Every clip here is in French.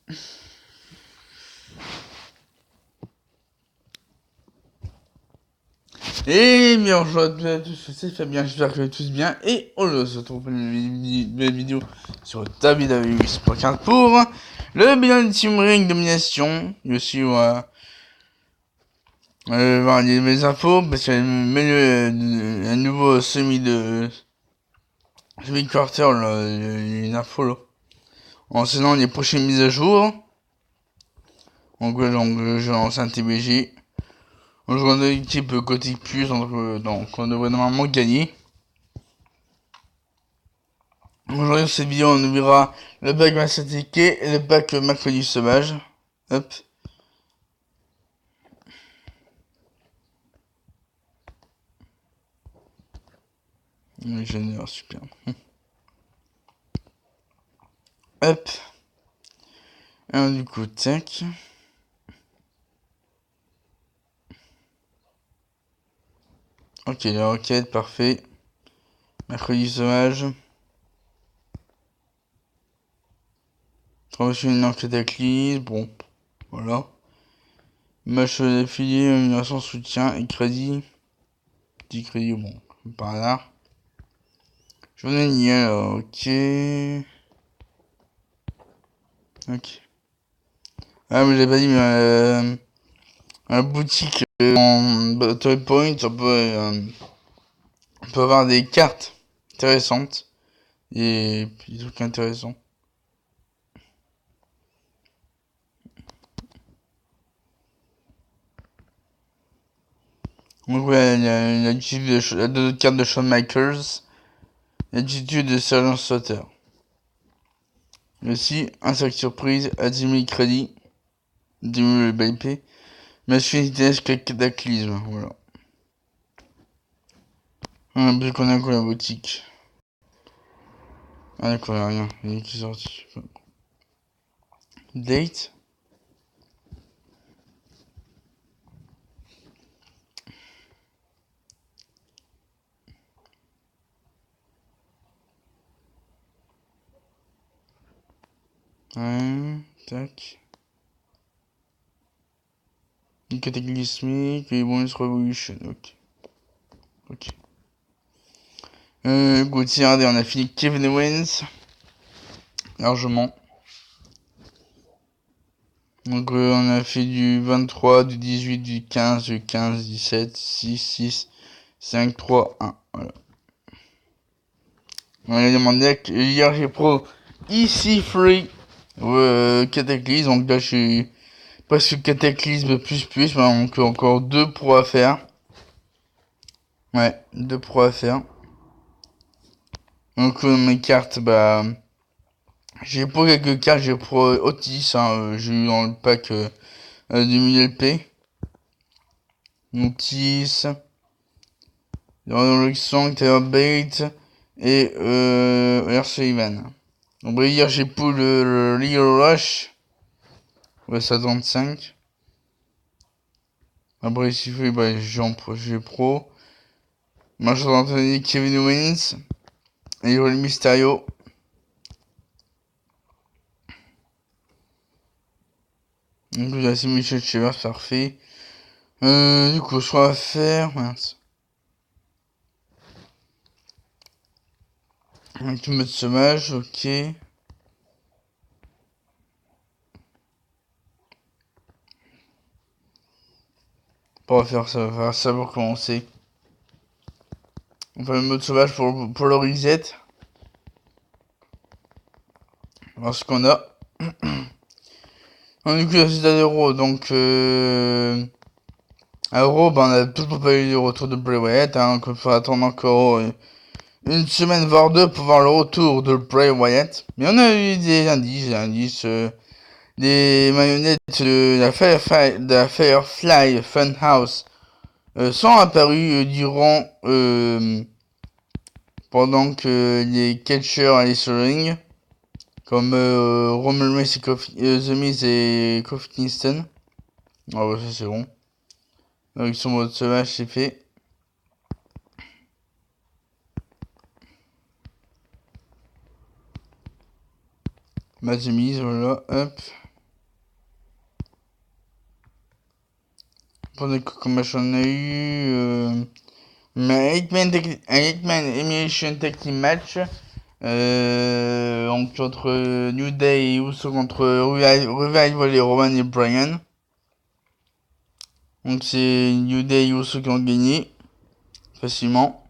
Et bien, bonjour à tous, c'est Fabien, j'espère que vous allez tous bien. Et on se retrouve pour une nouvelle vidéo sur WWE 8.15 pour le bilan du Team Ring Domination. Et aussi, voir les nouvelles infos, parce qu'il y a un nouveau semi-quarter, les infos là. En selon les prochaines mises à jour. Donc, je lance un TBG. On joue une équipe Gothic Plus, donc on devrait normalement gagner. Aujourd'hui, dans cette vidéo, on ouvrira le pack Massatiqué et le pack Mercredi Sauvage. Hop. Génial, super. Hop. Alors, du coup, tac. Ok, la requête, parfait. Mercredi Sauvage. Transmission une enquête à Cataclysme, bon, voilà. Match d'affilié, amélioration, soutien et crédit. Petit crédit, bon, par là. Journée liée, ok. Ok. Ah, mais j'ai pas dit, mais la boutique en Battle Point, on peut avoir des cartes intéressantes et des trucs intéressants. Donc ouais, la deux cartes de Shawn Michaels, l'attitude de Sergeant Slaughter. Aussi, un sac surprise à 10 000 crédits, 10 000 BIP, masculinité cataclysme, voilà. On a besoin qu'on a quoi la boutique. Ah d'accord, y'a rien, il y a qui est sorti. Date. Ouais, tac. Une cataclysmique et bonus revolution, ok. Ok. Gauthier, on a fini Kevin Owens. Largement. Donc on a fait du 23, du 18, du 15, du 15, 17, 6, 6, 5, 3, 1. Voilà. On a demandé hier j'ai pro ici free Cataclysme. Donc là je suis presque Cataclysme plus. Donc encore 2 pros à faire. Ouais, 2 pros à faire. Donc mes cartes, bah j'ai pro quelques cartes, j'ai pro Otis, j'ai eu dans le pack 2000 LP. Otis, dans le Song, Taylor Bate et Sullivan. Donc bah, hier j'ai pour le Legal Rush. Ouais, ça 35. Après ici, bah, j'ai pro. Moi je entendu Kevin Owens et Rey Mysterio. Donc là c'est Michel Chevers, parfait. Du coup, ce qu'on va faire, mince. Un petit mode sauvage, ok. On va faire ça pour commencer. On va le mode sauvage pour le reset. On va voir ce qu'on a. Donc, du coup, la Citadel d'Euro, donc à Euro, on a toujours pas eu le retour de Bray Wyatt, donc il faut attendre encore une semaine voire deux pour voir le retour de Bray Wyatt. Mais on a eu des indices, des marionnettes de la Firefly Funhouse sont apparues pendant que les catcheurs allaient sur le ring, comme Roman Reigns et The Miz et Kofi Kingston. Ah ouais, ça c'est bon. Donc son mode sauvage c'est fait. The Miz, voilà, hop. Pour des coups comme on a eu un 8-man Elimination Tag Team match. Donc entre New Day et Uso contre Revival et Roman et Bryan. Donc c'est New Day et Uso qui ont gagné facilement.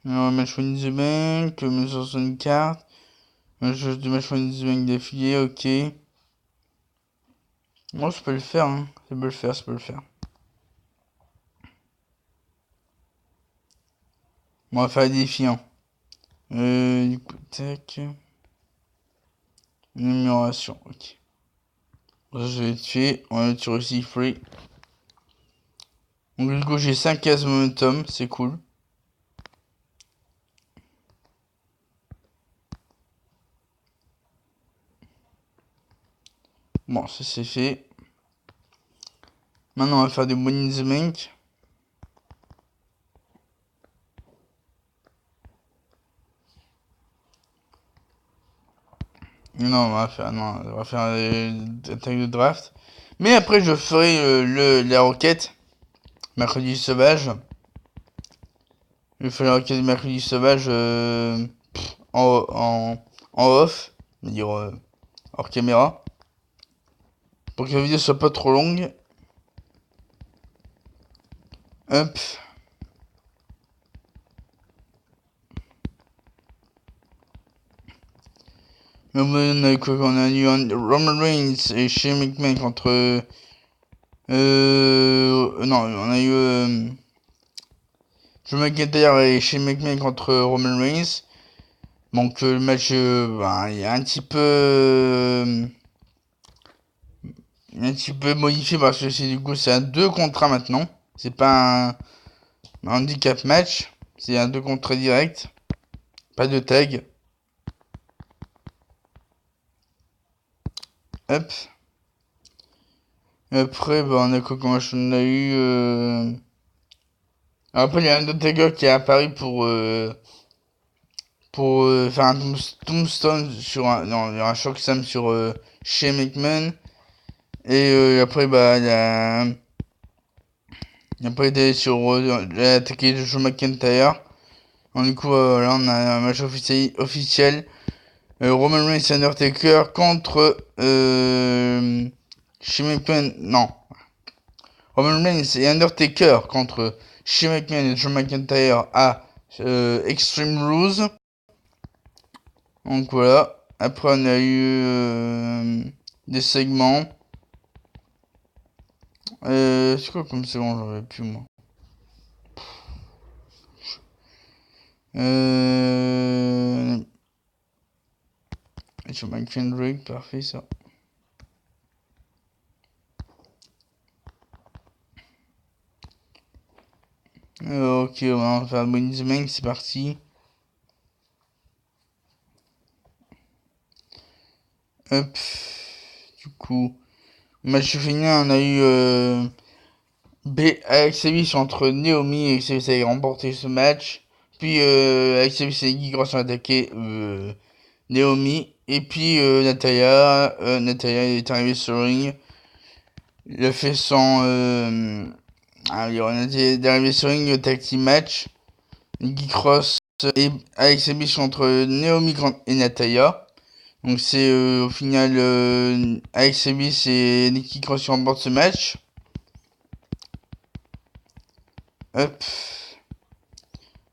Alors, match Win the Bank, 1964. Match Win the Bank d'affilée, ok. Moi, je peux le faire, hein. Je peux le faire. On va faire les défis, hein. Du coup, tac. Numération, ok. Ça, je vais le tuer. On va le tuer aussi free. Donc, du coup, j'ai 5 cases momentum, c'est cool. Bon, ça c'est fait. Maintenant, on va faire des Money in the Bank. Non, on va faire des tags de draft. Mais après, je ferai la requête Mercredi Sauvage. Je ferai la requête Mercredi Sauvage en off, c'est-à-dire hors caméra. Pour que la vidéo soit pas trop longue. Hop. On a eu Roman Reigns et Shane McMahon contre... non, on a eu... Drew McIntyre et Shane McMahon contre Roman Reigns. Donc le match, il est un petit peu... modifié parce que du coup c'est un 2 contre 1 maintenant. C'est pas un handicap match. C'est un 2 contre 1 direct. Pas de tag. Hop. Après, on a quoi comme on a eu... Après, il y a un Undertaker qui est apparu pour faire un tombstone sur un shock slam sur Shane McMahon. Et après, il a pas été sur l'attaqué de Drew McIntyre. Donc, du coup, là, on a un match officiel. Roman Reigns et Undertaker contre Shane McMahon. Non. Roman Reigns et Undertaker contre Shane McMahon et Drew McIntyre à Extreme Rules. Donc voilà. Après, on a eu des segments. C'est quoi comme segment? J'en avais plus, moi. Sur McKendrick, parfait ça. Ok, on va faire Bonnie the Bank, c'est parti. Hop. Du coup, match féminin, on a eu Alexa Bliss entre Naomi et Alexa Bliss a remporté ce match. Puis Alexa Bliss et Guy Gross ont attaqué Naomi. Et puis Natalia est arrivée sur le ring. Il a fait son... on est arrivé sur le ring, le tag team match. Guy Cross et Alexa Bliss contre Naomi et Natalia. Donc c'est au final Alexa Bliss et Nikki Cross qui remportent ce match. Hop.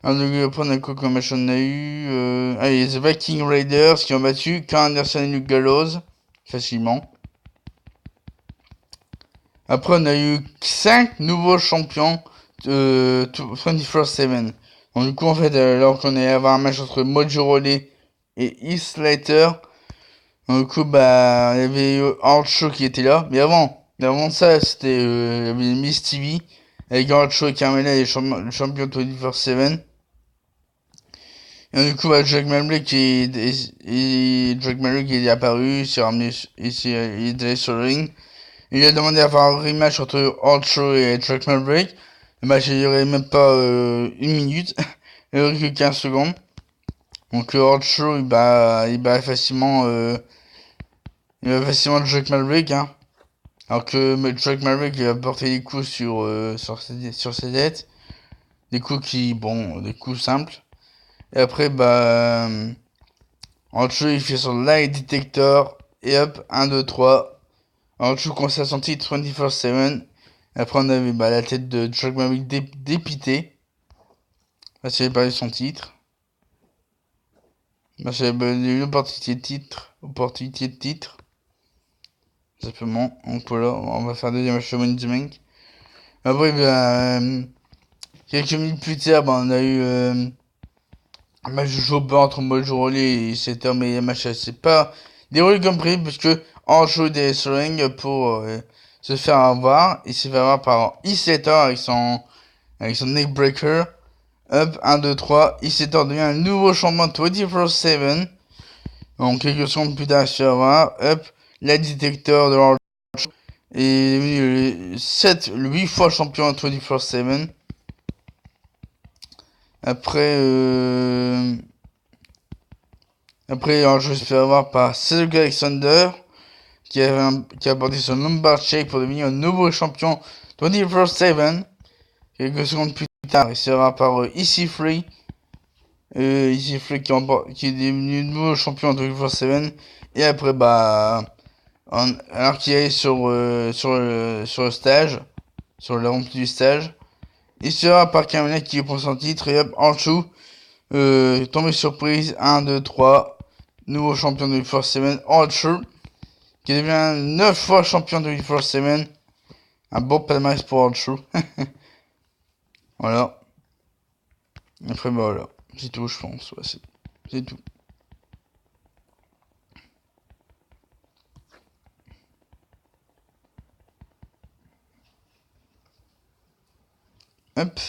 Alors après on a quoi comme match on a eu allez, The Viking Raiders qui ont battu Karl Anderson et Luke Gallows facilement. Après on a eu 5 nouveaux champions 24/7. Donc du coup en fait alors qu'on allait avoir un match entre Mojo Rawley et Heath Slater. Donc, du coup, il y avait Hard Show qui était là. Mais avant ça, c'était il y avait Miss TV avec Hard Show et Carmella, les champions 24/7. Et du coup, Jack Malbrick est apparu, s'est ramené, il est allé sur le ring. Il a demandé à faire un rematch entre Hard Show et Jack Malbrick. Le match a duré même pas une minute, il a duré que 15 secondes. Donc Hard Show, il bat facilement Jack Malbrick, hein. Alors que Drake Maverick il a porté des coups sur ses têtes. Des coups des coups simples. Et après, en dessous, il fait son light detector. Et hop, 1, 2, 3. En dessous, quand ça son titre 24/7. Après, on avait la tête de Drake Maverick dépitée. Là, c'est pas son titre. Là, c'est une opportunité de titre. Simplement. Donc voilà, on va faire deuxième match de Money in the Bank. Après, quelques minutes plus tard, on a eu un match de Joe entre Mojo Rawley et Center, mais le match c'est pas déroulé comme prévu, parce que en jeu des Ring pour se faire avoir. Il s'est fait avoir par E-Setter avec son neckbreaker. Hop, 1, 2, 3. E-Setter devient un nouveau champion 24/7. Donc quelques secondes plus tard, il se fait avoir. Hop, la détecteur de leur est devenu le 8 fois champion 24/7. Après, je me suis fait avoir par Cedric Alexander, qui a apporté son lumbar shake pour devenir un nouveau champion 24/7. Quelques secondes plus tard, il sera par EC3. EC3 qui est devenu nouveau champion 24/7. Et après, alors qu'il est sur le stage, sur la rampe du stage, il sera par Kamala qui prend son titre. Et hop, en dessous, tombé surprise, 1, 2, 3. Nouveau champion de 24/7, Archer, qui devient 9 fois champion de 24/7. Un bon palmarès pour Archer. Voilà. Après, voilà. C'est tout, je pense. Ouais, c'est tout. Hop.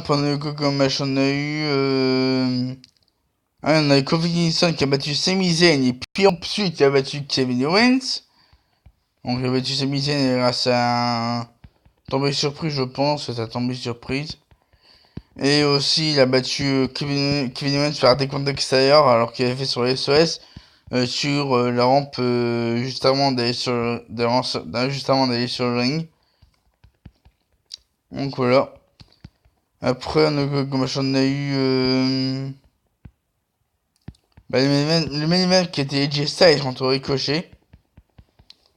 Pendant le Coco Match, on a eu. On a eu Kofi Kingston qui a battu Sami Zayn, et puis ensuite qui a battu Kevin Owens. Donc il a battu Sami Zayn grâce à un tombé surprise, je pense. C'est un tombé surprise. Et aussi il a battu Kevin Owens par décompte extérieur, alors qu'il avait fait sur les SOS. Sur la rampe juste avant d'aller sur le ring. Donc voilà. Après on a eu le main event qui était AJ Styles contre Ricochet.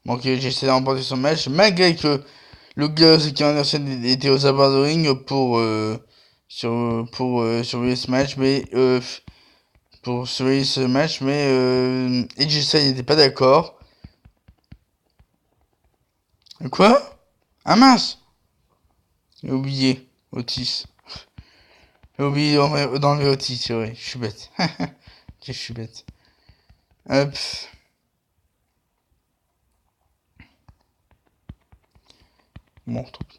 Donc AJ Styles a remporté son match, malgré que le gars qui en était aux abords de ring pour surveiller ce match, mais AJ Styles n'était pas d'accord. Quoi? Ah mince! J'ai oublié Otis. J'ai oublié d'enlever Otis, c'est vrai. Je suis bête. Je suis bête. Hop. Bon, tant pis.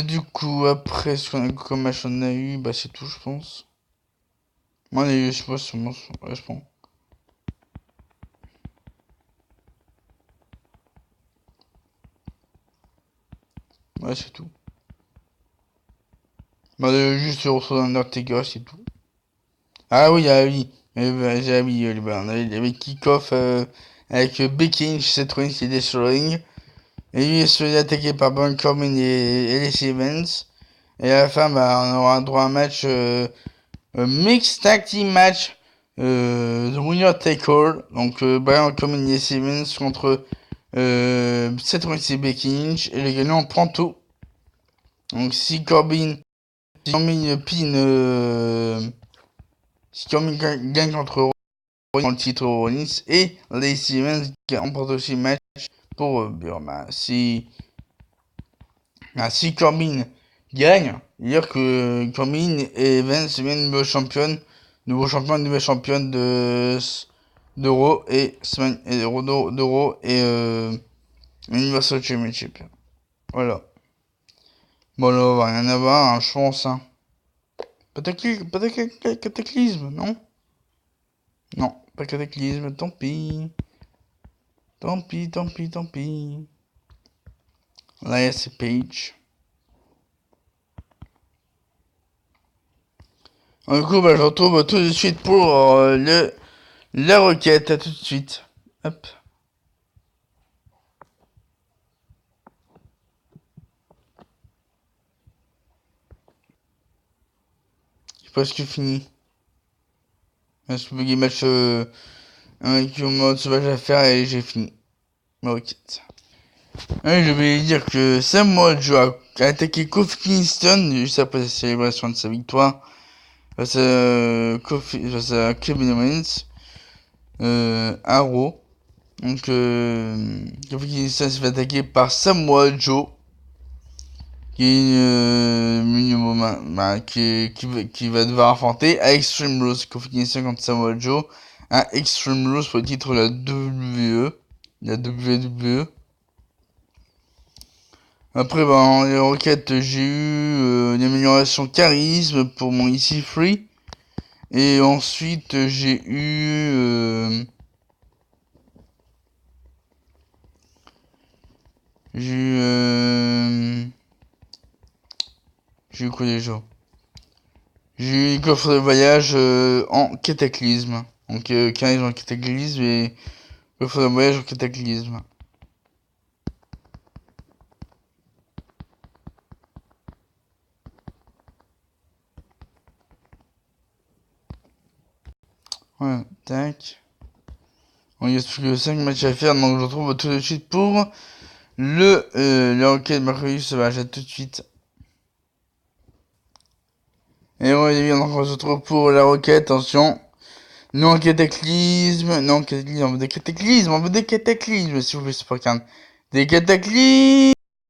Du coup, après, ce qu'on a comme match on a eu, c'est tout, je pense. Moi, on a eu, je pense, je pense. Ouais, c'est tout. Juste le retour d'Undertaker, c'est tout. Ah oui, ah oui. J'ai oublié, on avait kick-off avec Becky Lynch, Seth Rollins qui était sur le ring. Et lui, il se fait attaquer par Baron Corbin et Lacey Evans. Et à la fin, on aura droit à un match, mixed tag team match, The Winner Take All. Donc, Baron Corbin et Lacey Evans contre Seth Rollins et Becky Lynch. Et le gagnant prend tout. Donc, si Corbin gagne contre Rollins le titre Rollins, et Lacey Evans qui remporte aussi le match pour si Corbin gagne, dire que Corbin et Evans deviennent nouveaux champions d'Euro et Universal Championship. Voilà. Bon, là, on va rien avoir, je pense. Cataclysme, non? Non, pas cataclysme, tant pis. Tant pis. Là, c'est Page. Du coup, bah, je retrouve tout de suite pour la requête. À tout de suite. Hop. J'ai presque fini. Je peux gagner match avec un mode sauvage à faire et j'ai fini. Ma requête. Oui, je vais dire que Samuel Joe a attaqué Kofi Kingston juste après la célébration de sa victoire face à Kevin Owens à Raw. Donc Kofi Kingston s'est fait attaquer par Samuel Joe qui qui va devoir affronter à Extreme Rules. Kofi Kingston contre Samuel Joe à Extreme Rules pour le titre de la WWE. La WWE. Après, en les requêtes, j'ai eu une amélioration charisme pour mon Easy Free. Et ensuite, j'ai eu... j'ai eu quoi déjà? J'ai eu une coffre de voyage en cataclysme. Donc, charisme en cataclysme et coffre de voyage en cataclysme. Voilà, tac. On y a plus que 5 matchs à faire, donc je retrouve tout de suite pour le requête mercredi sauvage. À tout de suite. Et ouais, les amis, on se retrouve pour la requête, attention. Non cataclysme, non cataclysme, on veut des cataclysmes, on veut des cataclysmes, s'il vous plaît, c'est pas calme. Des cataclysmes!